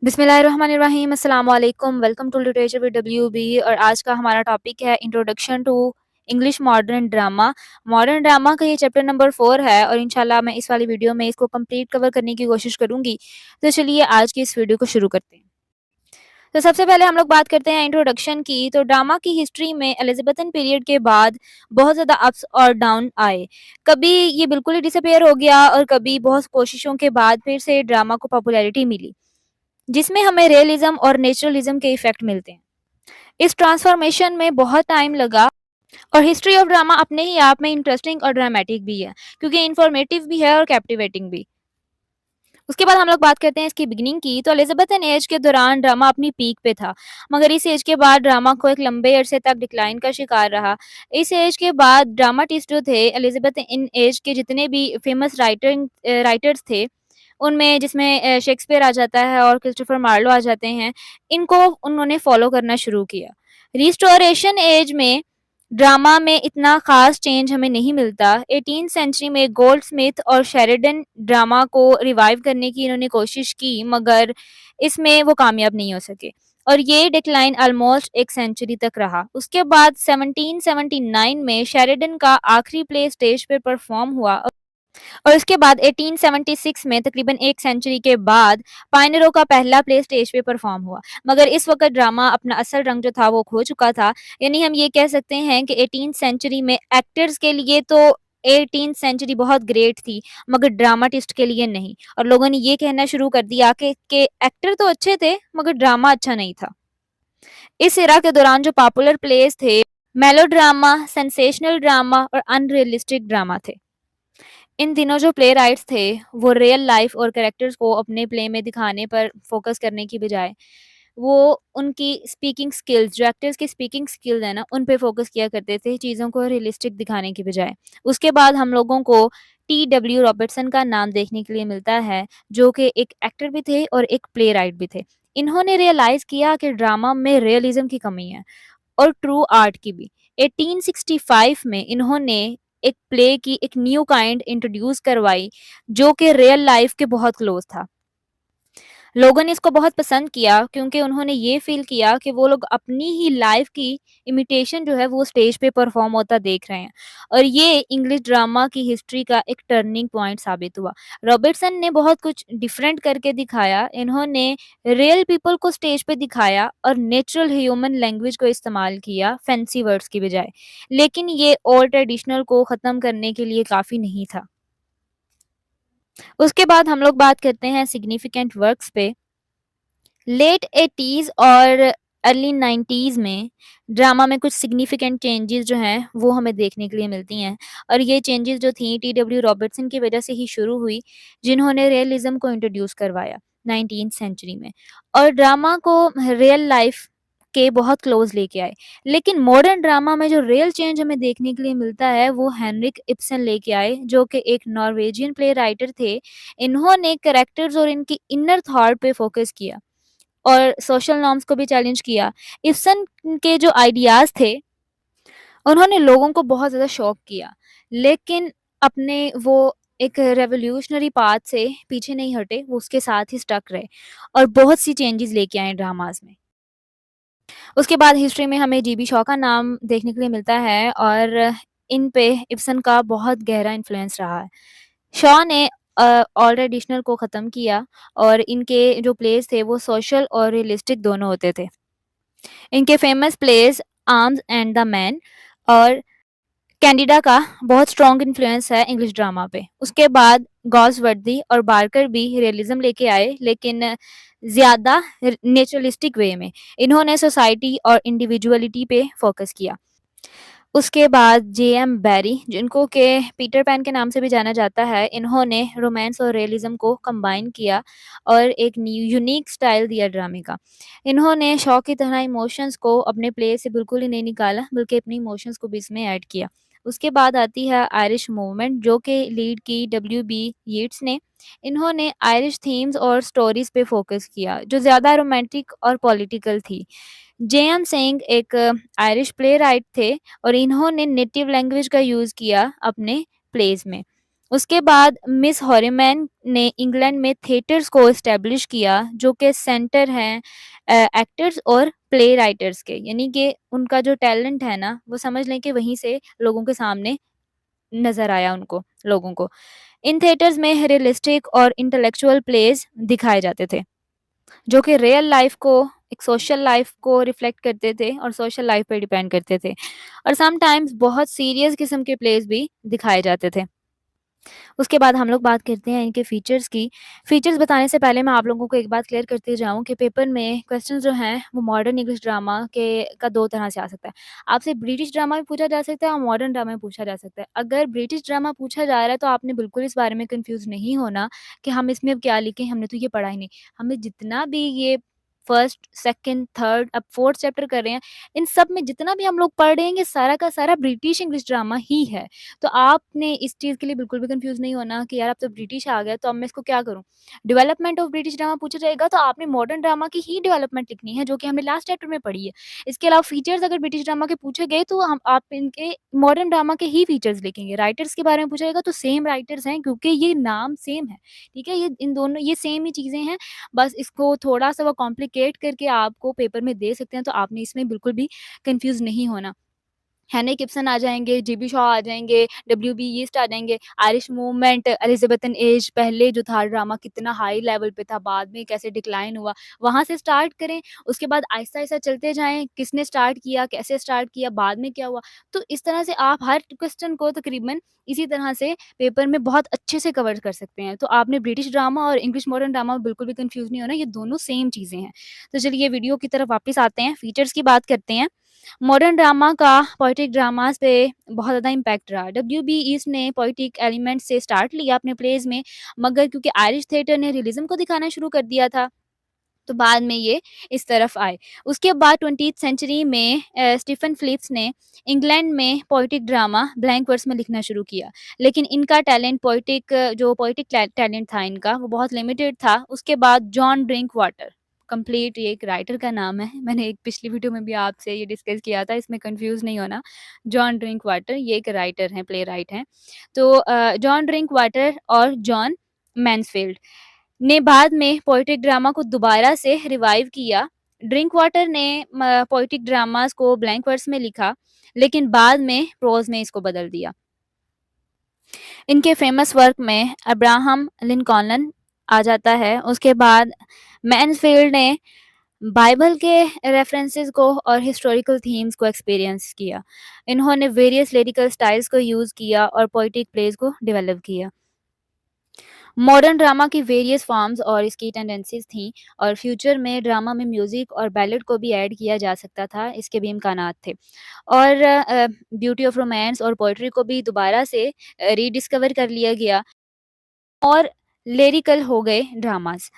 बिस्मिल्लाहिर्रहमानिर्रहीम अस्सलाम वालेकुम welcome to literature with WB और आज का हमारा टॉपिक है introduction to English modern drama. Modern drama का ये चैप्टर नंबर 4 है और इंशाल्लाह मैं इस वाली वीडियो में इसको कंप्लीट कवर करने की कोशिश करूंगी। तो चलिए आज की इस वीडियो को शुरू करते हैं। तो सबसे पहले हम लोग बात करते हैं इंट्रोडक्शन की। तो ड्रामा की हिस्ट्री में एलिजाबेथन पीरियड के बाद बहुत ज़्यादा अप्स और डाउन आए। कभी ये बिल्कुल ही डिसअपीयर हो गया और कभी बहुत कोशिशों के बाद फिर से ड्रामा को पॉपुलैरिटी मिली, जिसमें हमें रियलिज्म और नेचुरलिज्म के इफेक्ट मिलते हैं। इस ट्रांसफॉर्मेशन में बहुत टाइम लगा और हिस्ट्री ऑफ ड्रामा अपने ही आप में इंटरेस्टिंग और ड्रामेटिक भी है, क्योंकि इंफॉर्मेटिव भी है और कैप्टिवेटिंग भी। उसके बाद हम लोग बात करते हैं इसकी बिगिनिंग की। तो एलिजाबेथन एज के दौरान ड्रामा अपनी पीक पे था, मगर इस एज के बाद ड्रामा को एक लंबे अरसे तक डिक्लाइन का शिकार रहा। इस एज के बाद ड्रामाटिस्ट जो थे, एलिजाबेथन एज के जितने भी फेमस राइटर्स थे, उनमें जिसमें शेक्सपियर आ जाता है और क्रिस्टोफर मार्लो आ जाते हैं, इनको उन्होंने फॉलो करना शुरू किया। रिस्टोरेशन एज में ड्रामा में इतना खास चेंज हमें नहीं मिलता। 18th सेंचुरी में गोल्डस्मिथ और शेरिडन ड्रामा को रिवाइव करने की इन्होंने कोशिश की, मगर इसमें वो कामयाब नहीं हो सके और ये डिक्लाइन ऑलमोस्ट एक सेंचुरी तक रहा। उसके बाद 1779 में शेरिडन का आखिरी प्ले स्टेज पे परफॉर्म हुआ और उसके बाद 1876 में तकरीबन एक सेंचुरी के बाद पायनियरों का पहला प्ले स्टेज पे परफॉर्म हुआ। मगर इस वक्त ड्रामा अपना असल रंग जो था वो खो चुका था। यानी हम ये कह सकते हैं कि 18th सेंचुरी में एक्टर्स के लिए तो 18th सेंचुरी बहुत ग्रेट थी, मगर ड्रामाटिस्ट के लिए नहीं। और लोगों ने ये कहना शुरू कर दिया कि एक्टर तो अच्छे थे मगर ड्रामा अच्छा नहीं था। इस इरा के दौरान जो पॉपुलर प्लेस थे, मेलोड्रामा, सेंसेशनल ड्रामा और अनरियलिस्टिक ड्रामा थे। इन दिनों जो प्लेराइट्स थे, वो रियल लाइफ और कैरेक्टर्स को अपने प्ले में दिखाने पर फोकस करने की बजाय वो उनकी स्पीकिंग स्किल्स, जो एक्टर्स की स्पीकिंग स्किल्स है ना, उन पे फोकस किया करते थे, चीज़ों को रियलिस्टिक दिखाने की बजाय। उसके बाद हम लोगों को टी डब्ल्यू रॉबर्टसन का नाम देखने के लिए मिलता है, जो कि एक एक्टर भी थे और एक प्लेराइट भी थे। इन्होंने रियलाइज़ किया कि ड्रामा में रियलिज्म की कमी है और ट्रू आर्ट की भी। 1865 में इन्होंने एक प्ले की एक न्यू काइंड इंट्रोड्यूस करवाई, जो कि रियल लाइफ के बहुत क्लोज था। लोगों ने इसको बहुत पसंद किया क्योंकि उन्होंने ये फ़ील किया कि वो लोग अपनी ही लाइफ़ की इमिटेशन जो है वो स्टेज पे परफ़ॉर्म होता देख रहे हैं और ये इंग्लिश ड्रामा की हिस्ट्री का एक टर्निंग पॉइंट साबित हुआ। रॉबर्टसन ने बहुत कुछ डिफरेंट करके दिखाया। इन्होंने रियल पीपल को स्टेज पे दिखाया और नेचुरल ह्यूमन लैंग्वेज को इस्तेमाल किया फैंसी वर्ड्स की बजाय। लेकिन ये ओल्ड ट्रेडिशनल को ख़त्म करने के लिए काफ़ी नहीं था। उसके बाद हम लोग बात करते हैं सिग्निफिकेंट वर्क्स पे। लेट 80s और अर्ली 90s में ड्रामा में कुछ सिग्निफिकेंट चेंजेस जो हैं वो हमें देखने के लिए मिलती हैं और ये चेंजेस जो थी टी डब्ल्यू रॉबर्टसन की वजह से ही शुरू हुई, जिन्होंने रियलिज्म को इंट्रोड्यूस करवाया 19th सेंचुरी में और ड्रामा को रियल लाइफ के बहुत क्लोज लेके आए। लेकिन मॉडर्न ड्रामा में जो रियल चेंज हमें देखने के लिए मिलता है वो हेनरिक इब्सन लेके आए, जो कि एक नॉर्वेजियन प्ले राइटर थे। इन्होंने कैरेक्टर्स और इनकी इनर थॉट पे फोकस किया और सोशल नॉर्म्स को भी चैलेंज किया। इब्सन के जो आइडियाज़ थे, उन्होंने लोगों को बहुत ज़्यादा शॉक किया, लेकिन अपने वो एक रेवोल्यूशनरी पाथ से पीछे नहीं हटे, वो उसके साथ ही स्टक रहे और बहुत सी चेंजेस लेके आए ड्रामाज़ में। उसके बाद हिस्ट्री में हमें जीबी शॉ का नाम देखने के लिए मिलता है और इन पे इब्सन का बहुत गहरा इन्फ्लुएंस रहा है। शॉ ने ऑल ट्रेडिशनल को ख़त्म किया और इनके जो प्लेस थे वो सोशल और रियलिस्टिक दोनों होते थे। इनके famous place arms and the man और कैंडिडा का बहुत स्ट्रॉन्ग इन्फ्लुएंस है इंग्लिश ड्रामा पे। उसके बाद गॉसवर्दी और बार्कर भी रियलिज्म लेके आए, लेकिन ज़्यादा नेचुरलिस्टिक वे में। इन्होंने सोसाइटी और इंडिविजुअलिटी पे फोकस किया। उसके बाद जेएम बैरी, जिनको के पीटर पैन के नाम से भी जाना जाता है, इन्होंने रोमांस और रियलिज्म को कंबाइन किया और एक यूनिक स्टाइल दिया ड्रामे का। इन्होंने शॉ की तरह इमोशंस को अपने प्ले से बिल्कुल ही नहीं निकाला, बल्कि अपने इमोशंस को भी इसमें ऐड किया। उसके बाद आती है आयरिश मूवमेंट, जो कि लीड की डब्ल्यू.बी. यीट्स ने। इन्होंने आयरिश थीम्स और स्टोरीज पे फोकस किया, जो ज़्यादा रोमांटिक और पॉलिटिकल थी। जेएम सिंह एक आयरिश प्लेराइट थे और इन्होंने नेटिव लैंग्वेज का यूज़ किया अपने प्लेस में। उसके बाद मिस हॉरीमैन ने इंग्लैंड में थिएटर्स को एस्टेब्लिश किया जो कि सेंटर हैं एक्टर्स और प्ले राइटर्स के, यानी कि उनका जो टैलेंट है ना वो समझ लें कि वहीं से लोगों के सामने नज़र आया उनको लोगों को। इन थिएटर्स में रियलिस्टिक और इंटेलेक्चुअल प्लेज़ दिखाए जाते थे, जो कि रियल लाइफ़ को एक सोशल लाइफ़ को रिफ्लेक्ट करते थे और सोशल लाइफ़ पे डिपेंड करते थे और समटाइम्स बहुत सीरियस किस्म के प्लेज़ भी दिखाए जाते थे। उसके बाद हम लोग बात करते हैं इनके फीचर्स की। फीचर्स बताने से पहले मैं आप लोगों को एक बात क्लियर करते जाऊँ कि पेपर में क्वेश्चंस जो हैं वो मॉडर्न इंग्लिश ड्रामा के का 2 तरह से आ सकता है। आपसे ब्रिटिश ड्रामा भी पूछा जा सकता है और मॉडर्न ड्रामा भी पूछा जा सकता है। अगर ब्रिटिश ड्रामा पूछा जा रहा है तो आपने बिल्कुल इस बारे में कन्फ्यूज़ नहीं होना कि हम इसमें अब क्या लिखें, हमने तो ये पढ़ा ही नहीं। हमें जितना भी ये फर्स्ट, सेकंड, थर्ड अब फोर्थ चैप्टर कर रहे हैं, इन सब में जितना भी हम लोग पढ़ रहे हैं ये सारा का सारा ब्रिटिश इंग्लिश ड्रामा ही है। तो आपने इस चीज़ के लिए बिल्कुल भी कन्फ्यूज़ नहीं होना कि यार अब तो ब्रिटिश आ गया तो अब मैं इसको क्या करूँ? डेवलपमेंट ऑफ ब्रिटिश ड्रामा पूछा जाएगा तो आपने मॉडर्न ड्रामा की ही डेवलपमेंट लिखनी है जो कि हमने लास्ट चैप्टर में पढ़ी है। इसके अलावा फीचर्स अगर ब्रिटिश ड्रामा के पूछे गए तो हम आप इनके मॉडर्न ड्रामा के ही फीचर्स लिखेंगे। राइटर्स के बारे में पूछा जाएगा तो सेम राइटर्स हैं क्योंकि ये नाम सेम है, ठीक है? ये इन दोनों ये सेम ही चीज़ें हैं, बस इसको थोड़ा-सा वो कॉम्प्लिकेट करके आपको पेपर में दे सकते हैं तो आपने इसमें बिल्कुल भी कन्फ्यूज़ नहीं होना। हेनरी गिब्सन आ जाएँगे, जेबी शॉ आ जाएँगे, डब्ल्यूबी यीस्ट आ जाएँगे, आयरिश मूवमेंट, एलिज़ाबेथन एज पहले जो था ड्रामा कितना हाई लेवल पे था, बाद में कैसे डिक्लाइन हुआ, वहाँ से स्टार्ट करें, उसके बाद आहिस्ता-आहिस्ता चलते जाएँ, किसने स्टार्ट किया, कैसे स्टार्ट किया, बाद में क्या हुआ। तो इस तरह से आप हर क्वेश्चन को तकरीबन इसी तरह से पेपर में बहुत अच्छे से कवर कर सकते हैं। तो आपने ब्रिटिश ड्रामा और इंग्लिश मॉडर्न ड्रामा में बिल्कुल भी कन्फ्यूज़ नहीं होना, ये दोनों सेम चीज़ें हैं। तो चलिए वीडियो की तरफ वापस आते हैं, फीचर्स की बात करते हैं। मॉडर्न ड्रामा का पोएटिक ड्रामास पे बहुत ज़्यादा इम्पैक्ट रहा। डब्ल्यूबी ईस्ट ने पोएटिक एलिमेंट से स्टार्ट लिया अपने प्लेज़ में, मगर क्योंकि आयरिश थिएटर ने रियलिज़्म को दिखाना शुरू कर दिया था, तो बाद में ये इस तरफ आए। उसके बाद 20th सेंचुरी में स्टीफ़न फ़िलिप्स ने इंग्लैंड में पोएटिक ड्रामा ब्लैंक वर्स में लिखना शुरू किया। लेकिन इनका टैलेंट जो पोएटिक टैलेंट था इनका, वो बहुत लिमिटेड था। उसके बाद जॉन ड्रिंकवाटर, कंप्लीट ये एक राइटर का नाम है। मैंने एक पिछली वीडियो में भी आपसे ये डिस्कस किया था, इसमें कन्फ्यूज़ नहीं होना। जॉन ड्रिंकवाटर ये एक राइटर हैं, प्लेराइट हैं। तो जॉन ड्रिंकवाटर और जॉन मैन्सफ़ील्ड ने बाद में पोएटिक ड्रामा को दोबारा से रिवाइव किया। ड्रिंकवाटर ने पोएटिक ड्रामास को ब्लैंक वर्स में लिखा, लेकिन बाद में प्रोज़ में इसको बदल दिया। इनके फ़ेमस वर्क में अब्राहम लिंकॉल्न आ जाता है। उसके बाद मैन्सफ़ील्ड ने बाइबल के रेफ़रेंसेस को और हिस्टोरिकल थीम्स को एक्सपीरियंस किया। इन्होंने वेरियस लिरिकल स्टाइल्स को यूज़ किया और पोएटिक प्लेज़ को डेवलप किया। मॉडर्न ड्रामा की वेरियस फॉर्म्स और इसकी टेंडेंसीज़ थीं और फ्यूचर में ड्रामा में म्यूज़िक और बैलेड को भी ऐड किया जा सकता था, इसके भी इम्कानात थे। और ब्यूटी ऑफ रोमांस और पोएट्री को भी दोबारा से रीडिस्कवर कर लिया गया और लिरिकल हो गए ड्रामास।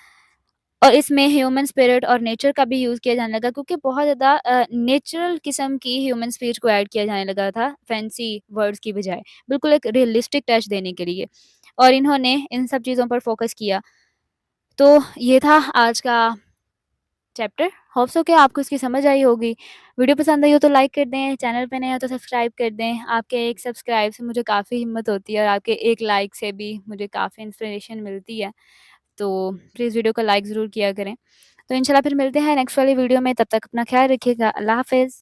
और इसमें ह्यूमन स्पिरिट और नेचर का भी यूज़ किया जाने लगा क्योंकि बहुत ज़्यादा नेचुरल किस्म की ह्यूमन स्पीच को ऐड किया जाने लगा था फैंसी वर्ड्स की बजाय, बिल्कुल एक रियलिस्टिक टच देने के लिए। और इन्होंने इन सब चीज़ों पर फ़ोकस किया। तो ये था आज का चैप्टर। होप सो कि आपको इसकी समझ आई होगी। वीडियो पसंद आई हो तो लाइक कर दें, चैनल पे नए हो तो सब्सक्राइब कर दें। आपके एक सब्सक्राइब से मुझे काफ़ी हिम्मत होती है और आपके एक लाइक से भी मुझे काफ़ी इंस्पिरेशन मिलती है। तो प्लीज़ वीडियो को लाइक ज़रूर किया करें। तो इंशाल्लाह फिर मिलते हैं नेक्स्ट वाली वीडियो में, तब तक अपना ख़्याल रखिएगा। अल्लाह हाफ़िज़।